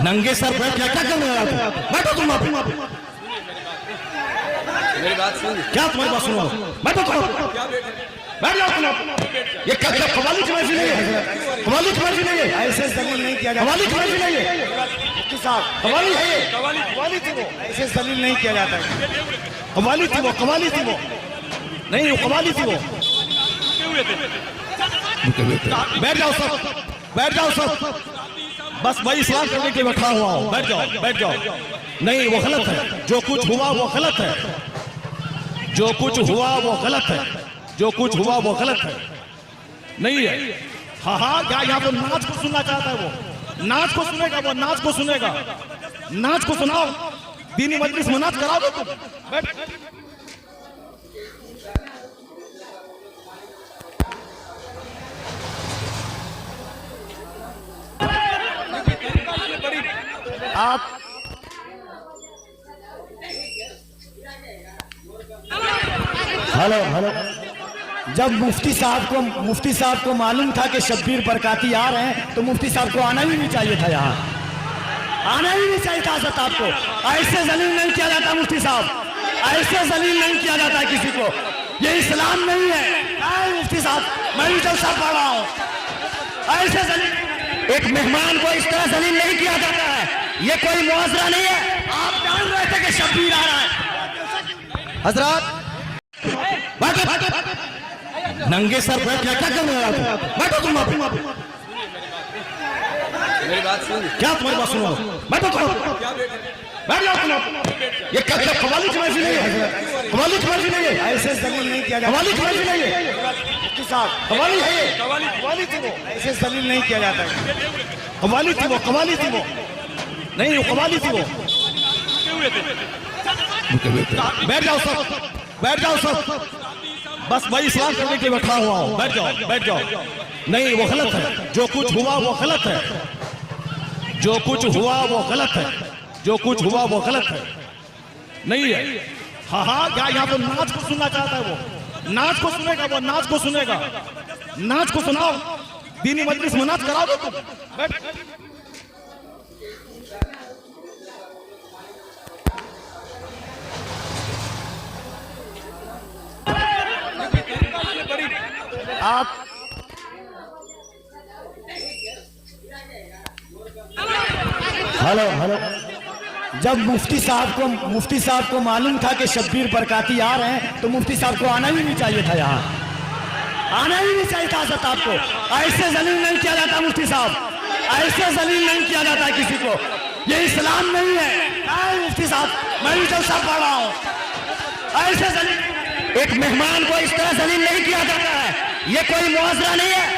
नंगे सर बैठ क्या क्या करने आया था? बैठो तुम आप। मेरी बात सुन। क्या तुम्हारी बात सुनो? बैठो तुम। बैठ जाओ तुम। ये क्या कवाली की मर्जी नहीं है? कवाली की मर्जी नहीं है? ऐसे जलील नहीं किया जाता। कवाली की मर्जी नहीं है? मुफ्ती साहब कवाली है ये? कवाली थी वो, ऐसे जलील नहीं किया जाता है। कवाली थी वो, कवाली थी वो। नहीं वो कवाली थी वो। बैठ जाओ सब, बैठ जाओ सब। बस भाई इस्लाम करने के बैठा हुआ हूं। बैठ जाओ, बैठ जाओ। नहीं वो गलत है, जो कुछ हुआ वो गलत है, जो कुछ हुआ वो गलत है, जो कुछ हुआ वो गलत है। नहीं है। हाँ हाँ, क्या यहाँ पर नाच को सुनना चाहता है? वो नाच को सुनेगा, वो नाच को सुनेगा। नाच को सुनाओ, दीनी मजलिस में नाच कराओ तुम। बैठ। आप हेलो हेलो, जब मुफ्ती साहब को मालूम था कि शब्बीर बरकाती आ रहे हैं तो मुफ्ती साहब को आना ही नहीं चाहिए था। यहाँ आना ही नहीं चाहिए था। हज़रत आपको ऐसे जलील नहीं किया जाता। मुफ्ती साहब ऐसे जलील नहीं किया जाता किसी को। ये इस्लाम नहीं है। मुफ्ती साहब मैं भी जलसा पढ़ रहा हूँ। ऐसे जलील एक मेहमान को इस तरह जलील नहीं किया जाता है। ये कोई मुआवजा नहीं है। आप जान रहे थे कि शब्बीर आ रहा है। हजरत नंगे सर बैठ क्या क्या करने आया था? बैठो तुम आप। मेरी बात सुन। क्या तुम्हारी बात सुनो? बैठो तुम। बैठ जाओ तुम। ये क्या कवाली की मर्जी नहीं है? कवाली की मर्जी नहीं है? ऐसे जलील नहीं किया जाता। कवाली की मर्जी नहीं है? मुफ्ती साहब कवाली है ये? कवाली थी वो, ऐसे जलील नहीं किया जाता है। कवाली थी वो, कवाली थी वो। नहीं वो कवाली थी वो। बैठ जाओ सब, बैठ जाओ सब। बस भाई इस्लाम करने के बैठा हुआ हूं। बैठ जाओ, बैठ जाओ। नहीं वो गलत है, जो कुछ हुआ वो गलत है, जो कुछ हुआ वो गलत है, जो कुछ हुआ वो गलत है। नहीं है। हाँ हाँ, क्या यहाँ पर नाच को सुनना चाहता है? वो नाच को सुनेगा, वो नाच को सुनेगा। नाच को सुनाओ, दीनी मजलिस में नाच कराओ तुम। बैठ। आप हेलो हेलो, जब मुफ्ती साहब को मालूम था कि शब्बीर बरकाती आ रहे हैं तो मुफ्ती साहब को आना ही नहीं चाहिए था। यहाँ आना ही नहीं चाहिए था। हज़रत आपको ऐसे जलील नहीं किया जाता। मुफ्ती साहब ऐसे जलील नहीं किया जाता किसी को। ये इस्लाम नहीं है। मुफ्ती साहब मैं भी जलसा पढ़ रहा हूँ। ऐसे जलील एक मेहमान को इस तरह जलील नहीं किया जाता है। ये कोई मुआवजा नहीं है।